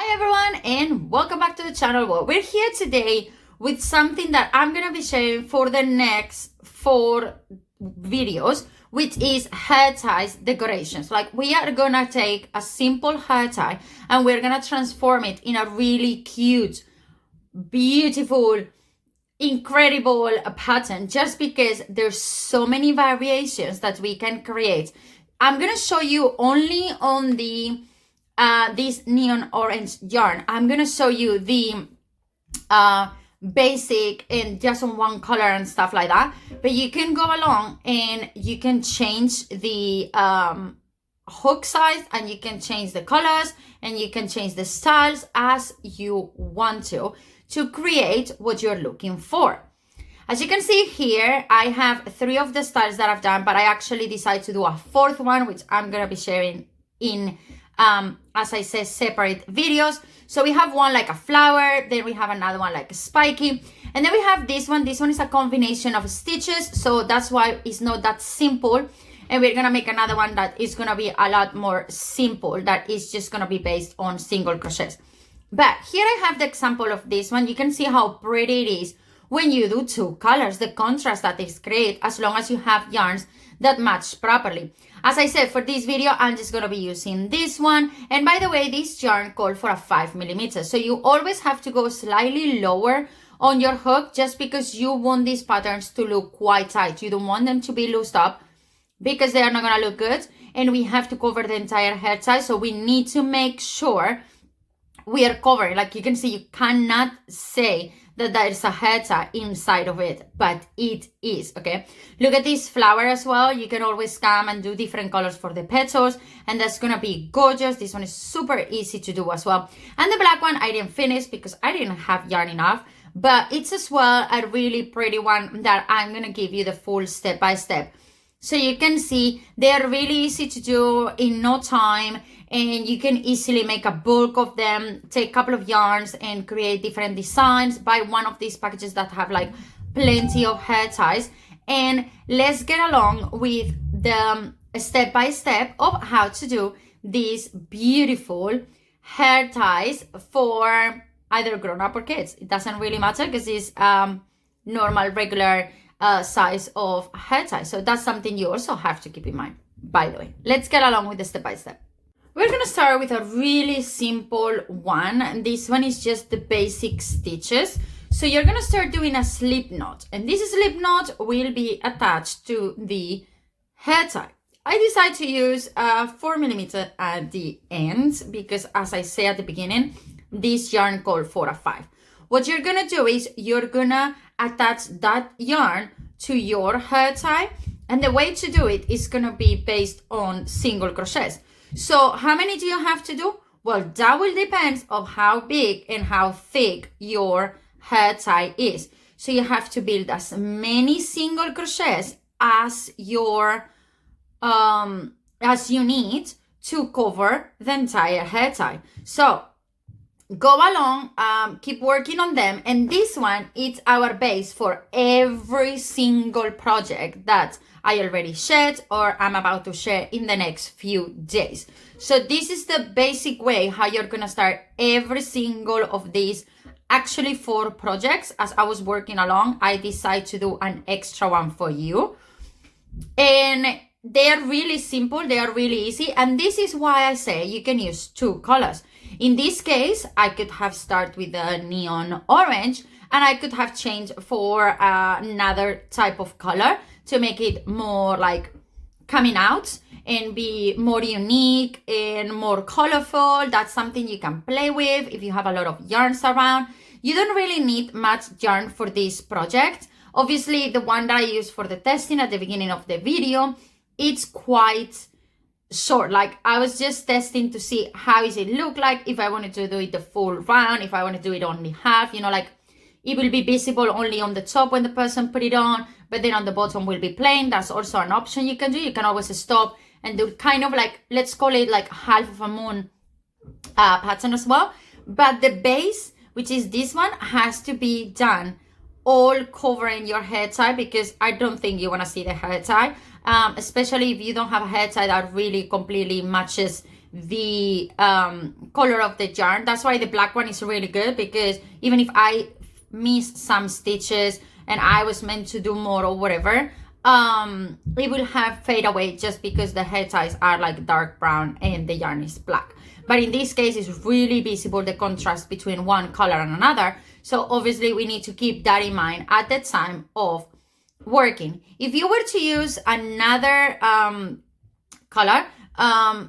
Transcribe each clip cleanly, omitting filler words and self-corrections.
Hi everyone and welcome back to the channel. Well, we're here today with something that I'm going to be sharing for the next 4 videos, which is hair ties decorations. Like, we are going to take a simple hair tie and we're going to transform it in a really cute, beautiful, incredible pattern, just because there's so many variations that we can create. I'm going to show you only on the this neon orange yarn. I'm gonna show you the basic and just on one color and stuff like that, but you can go along and you can change the hook size, and you can change the colors, and you can change the styles as you want to create what you're looking for. As you can see here, I have 3 of the styles that I've done, but I actually decided to do a 4th one, which I'm gonna be sharing in as I said, separate videos. So we have one like a flower, then we have another one like a spiky, and then we have this one. This one is a combination of stitches, so that's why it's not that simple. And we're gonna make another one that is gonna be a lot more simple, that is just gonna be based on single crochets. But here I have the example of this one. You can see how pretty it is when you do 2 colors, the contrast that is great, as long as you have yarns that match properly. As I said, for this video, I'm just going to be using this one. And by the way, this yarn called for a 5mm. So you always have to go slightly lower on your hook, just because you want these patterns to look quite tight. You don't want them to be loosed up, because they are not going to look good. And we have to cover the entire hair tie. So we need to make sure we are covering. Like you can see, you cannot say that there is a hair tie inside of it, but it is. Okay, look at this flower as well. You can always come and do different colors for the petals, and that's gonna be gorgeous. This one is super easy to do as well. And the black one I didn't finish because I didn't have yarn enough, but it's as well a really pretty one that I'm gonna give you the full step by step. So you can see they are really easy to do in no time, and you can easily make a bulk of them, take a couple of yarns and create different designs. Buy one of these packages that have like plenty of hair ties, and let's get along with the step by step of how to do these beautiful hair ties for either grown-up or kids. It doesn't really matter, because it's normal, regular size of hair tie. So that's something you also have to keep in mind. By the way, let's get along with the step by step. We're gonna start with a really simple one, and this one is just the basic stitches. So you're gonna start doing a slip knot, and this slip knot will be attached to the hair tie. I decided to use 4mm at the end, because as I said at the beginning, this yarn called for a 5. What you're gonna do is you're gonna attach that yarn to your hair tie, and the way to do it is gonna be based on single crochets. So how many do you have to do? Well, that will depend on how big and how thick your hair tie is. So you have to build as many single crochets as your as you need to cover the entire hair tie. So go along, keep working on them, and this one is our base for every single project that I already shared or I'm about to share in the next few days. So this is the basic way how you're gonna start every single of these. Actually, 4 projects. As I was working along, I decided to do an extra one for you, and they are really simple, they are really easy, and this is why I say you can use 2 colors. In this case, I could have started with a neon orange, and I could have changed for another type of color to make it more like coming out and be more unique and more colorful. That's something you can play with if you have a lot of yarns around. You don't really need much yarn for this project. Obviously, the one that I used for the testing at the beginning of the video, it's quite short. Like, I was just testing to see how does it look like, if I wanted to do it the full round, if I want to do it only half, you know, like it will be visible only on the top when the person put it on, but then on the bottom will be plain. That's also an option you can do. You can always stop and do kind of like, let's call it like half of a moon pattern as well. But the base, which is this one, has to be done all covering your hair tie, because I don't think you want to see the hair tie, especially if you don't have a hair tie that really completely matches the color of the yarn. That's why the black one is really good, because even if I missed some stitches and I was meant to do more or whatever, it will have fade away just because the hair ties are like dark brown and the yarn is black. But in this case, it's really visible, the contrast between one color and another. So obviously we need to keep that in mind at the time of working. If you were to use another color,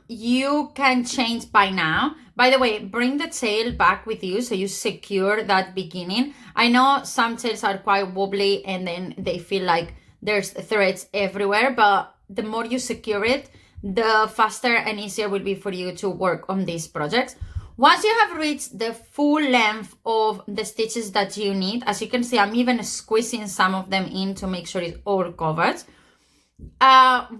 you can change by now. By the way, bring the tail back with you so you secure that beginning. I know some tails are quite wobbly and then they feel like there's threads everywhere, but the more you secure it, the faster and easier will be for you to work on these projects. Once you have reached the full length of the stitches that you need, as you can see, I'm even squeezing some of them in to make sure it's all covered.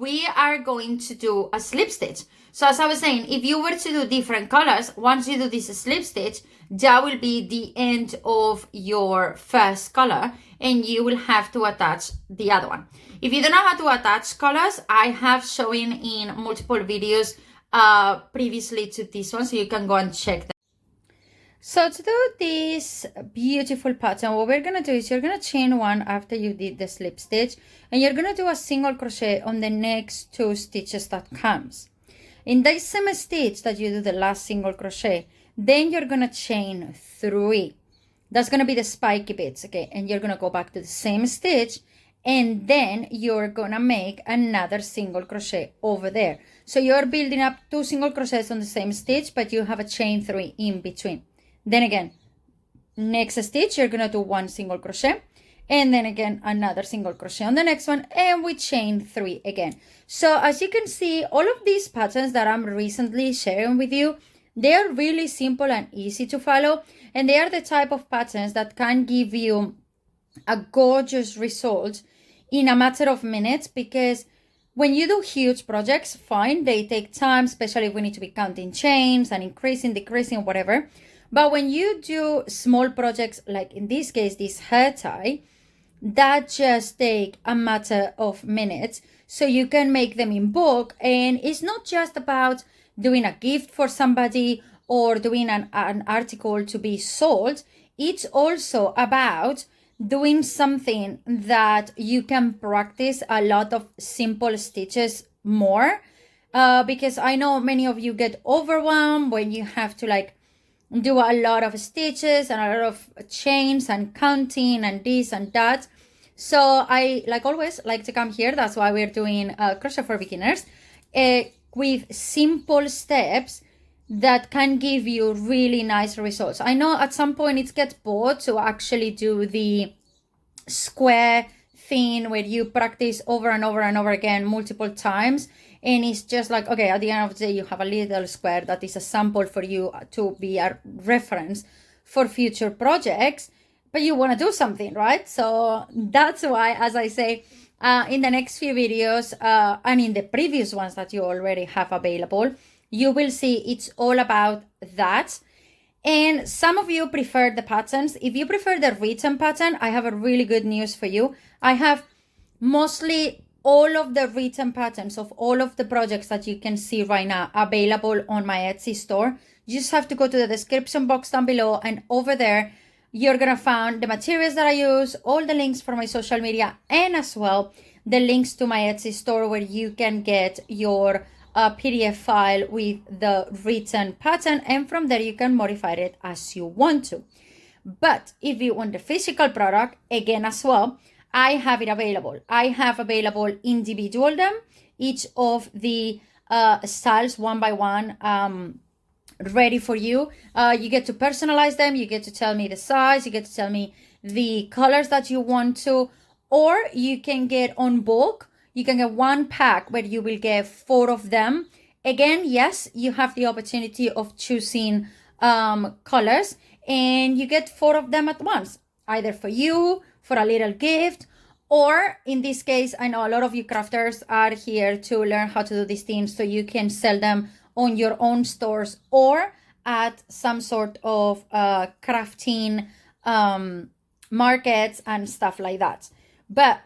We are going to do a slip stitch. So as I was saying, if you were to do different colors, once you do this slip stitch, that will be the end of your first color and you will have to attach the other one. If you don't know how to attach colors, I have shown in multiple videos previously to this one, so you can go and check them. So to do this beautiful pattern, what we're going to do is you're going to chain one after you did the slip stitch, and you're going to do a single crochet on the next 2 stitches that comes. In the same stitch that you do the last single crochet, then you're going to chain 3. That's going to be the spiky bits, okay? And you're going to go back to the same stitch, and then you're going to make another single crochet over there. So you're building up 2 single crochets on the same stitch, but you have a chain 3 in between. Then again, next stitch, you're going to do 1 single crochet, and then again, another single crochet on the next one, and we chain 3 again. So as you can see, all of these patterns that I'm recently sharing with you, they are really simple and easy to follow, and they are the type of patterns that can give you a gorgeous result in a matter of minutes, because when you do huge projects, fine, they take time, especially if we need to be counting chains and increasing, decreasing, whatever. But when you do small projects, like in this case, this hair tie, that just take a matter of minutes. So you can make them in bulk, and it's not just about doing a gift for somebody or doing an article to be sold. It's also about doing something that you can practice a lot of simple stitches more, because I know many of you get overwhelmed when you have to like do a lot of stitches and a lot of chains and counting and this and that. So I, like always, like to come here. That's why we're doing crochet for beginners with simple steps that can give you really nice results. I know at some point it gets bored to actually do the square thing where you practice over and over and over again multiple times, and it's just like, okay, at the end of the day you have a little square that is a sample for you to be a reference for future projects, but you want to do something, right? So that's why, as I say, in the next few videos and in the previous ones that you already have available, you will see it's all about that. And some of you prefer the patterns. If you prefer the written pattern, I have a really good news for you. I have mostly all of the written patterns of all of the projects that you can see right now available on my Etsy store. You just have to go to the description box down below, and over there you're gonna find the materials that I use, all the links for my social media, and as well the links to my Etsy store where you can get your PDF file with the written pattern, and from there you can modify it as you want to. But if you want the physical product, again as well, I have it available. I have available individual them, each of the styles one by one, ready for you. You get to personalize them, you get to tell me the size, you get to tell me the colors that you want to, or you can get on bulk. You can get 1 pack where you will get 4 of them. Again, yes, you have the opportunity of choosing colors, and you get 4 of them at once, either for you, for a little gift, or in this case, I know a lot of you crafters are here to learn how to do these things so you can sell them on your own stores or at some sort of crafting markets and stuff like that. But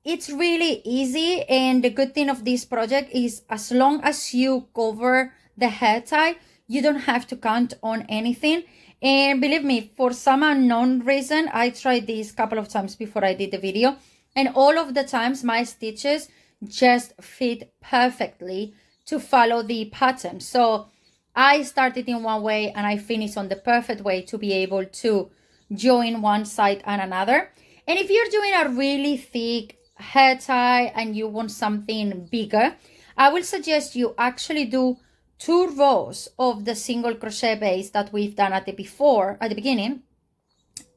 it's really easy, and the good thing of this project is as long as you cover the hair tie, you don't have to count on anything. And believe me, for some unknown reason, I tried this a couple of times before I did the video, and all of the times my stitches just fit perfectly to follow the pattern. So I started in one way and I finished on the perfect way to be able to join one side and another. And if you're doing a really thick hair tie and you want something bigger, I will suggest you actually do 2 rows of the single crochet base that we've done at the beginning.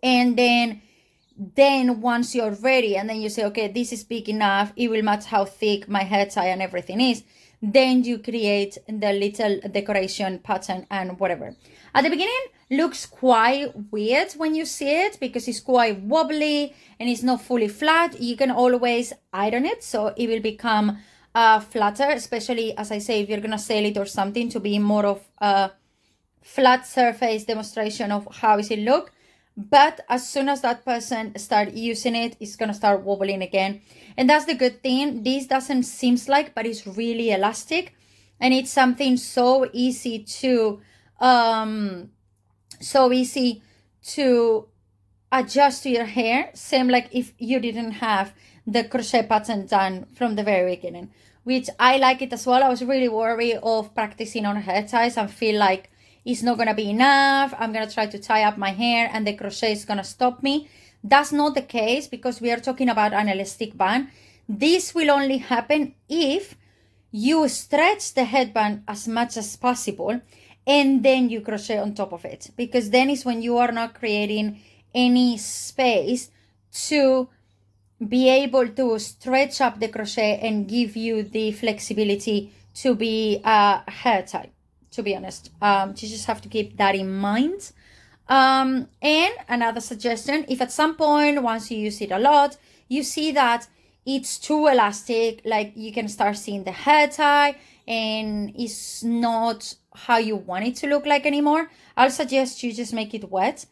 And then once you're ready and then you say, okay, this is big enough, it will match how thick my hair tie and everything is, then you create the little decoration pattern and whatever. At the beginning, looks quite weird when you see it because it's quite wobbly and it's not fully flat. You can always iron it so it will become flatter, especially, as I say, if you're gonna sell it or something, to be more of a flat surface demonstration of how does it look. But as soon as that person start using it, it's gonna start wobbling again. And that's the good thing. This doesn't seem like, but it's really elastic, and it's something so easy to adjust to your hair. Same like if you didn't have the crochet pattern done from the very beginning, which I like it as well. I was really worried of practicing on hair ties and feel like it's not gonna be enough. I'm gonna try to tie up my hair and the crochet is gonna stop me. That's not the case because we are talking about an elastic band. This will only happen if you stretch the headband as much as possible and then you crochet on top of it, because then is when you are not creating any space to be able to stretch up the crochet and give you the flexibility to be a hair tie. To be honest, you just have to keep that in mind. And another suggestion, if at some point, once you use it a lot, you see that it's too elastic, like you can start seeing the hair tie and it's not how you want it to look like anymore, I'll suggest you just make it wet.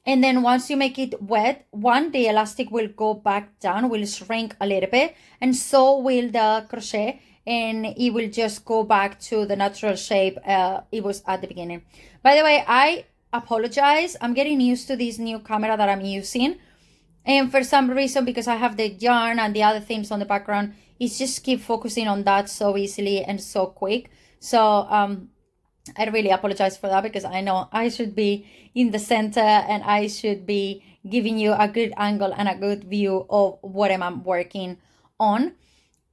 And then once you make it wet, the elastic will go back down, will shrink a little bit, and so will the crochet, and it will just go back to the natural shape it was at the beginning. By the way, I apologize. I'm getting used to this new camera that I'm using. And for some reason, because I have the yarn and the other things on the background, it's just keep focusing on that so easily and so quick. So I really apologize for that, because I know I should be in the center and I should be giving you a good angle and a good view of what I'm working on.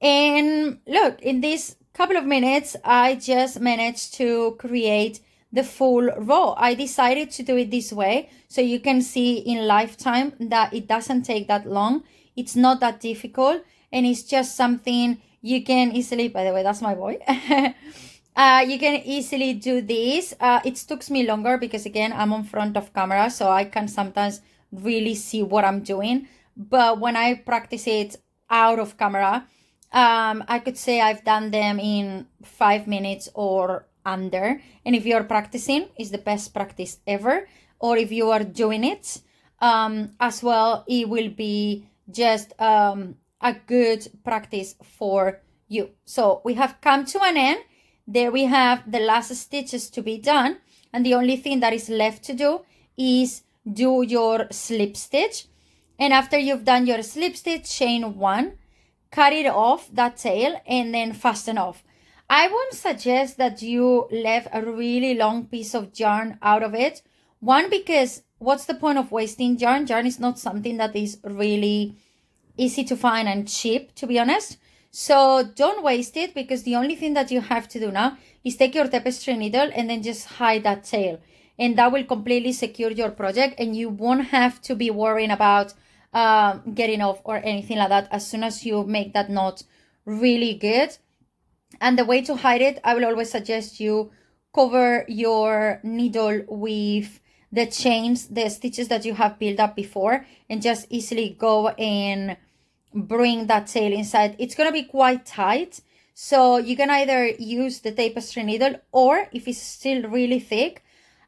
And look, in this couple of minutes, I just managed to create the full row. I decided to do it this way so you can see in lifetime that it doesn't take that long. It's not that difficult, and it's just something you can easily, by the way, that's my boy. You can easily do this. It took me longer because, again, I'm on front of camera, so I can sometimes really see what I'm doing. But when I practice it out of camera, I could say I've done them in 5 minutes or under. And if you're practicing, it's the best practice ever. Or if you are doing it as well, it will be just a good practice for you. So we have come to an end. There we have the last stitches to be done, and the only thing that is left to do is do your slip stitch. And after you've done your slip stitch, chain 1, cut it off, that tail, and then fasten off. I won't suggest that you leave a really long piece of yarn out of it. One, because what's the point of wasting yarn? Yarn is not something that is really easy to find and cheap, to be honest. So don't waste it, because the only thing that you have to do now is take your tapestry needle and then just hide that tail. And that will completely secure your project, and you won't have to be worrying about getting off or anything like that as soon as you make that knot really good. And the way to hide it, I will always suggest you cover your needle with the chains, the stitches that you have built up before, and just easily go and bring that tail inside. It's going to be quite tight, so you can either use the tapestry needle, or if it's still really thick,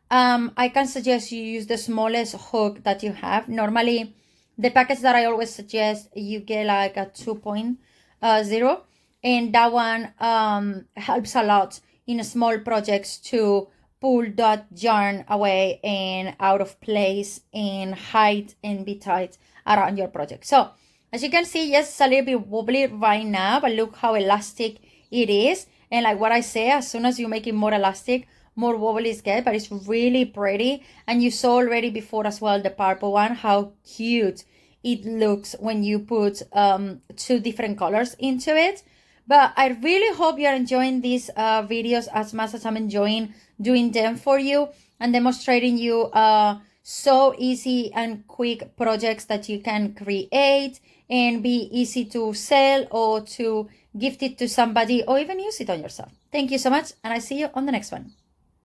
I can suggest you use the smallest hook that you have. Normally, the packets that I always suggest, you get like a 2.0, and that one helps a lot in small projects to pull that yarn away and out of place and hide and be tight around your project. So as you can see, yes, it's a little bit wobbly right now, but look how elastic it is. And like what I say, as soon as you make it more elastic, more wobbly it gets, but it's really pretty. And you saw already before as well, the purple one, how cute it looks when you put 2 different colors into it. But I really hope you're enjoying these videos as much as I'm enjoying doing them for you and demonstrating you so easy and quick projects that you can create and be easy to sell or to gift it to somebody or even use it on yourself. Thank you so much, and I see you on the next one.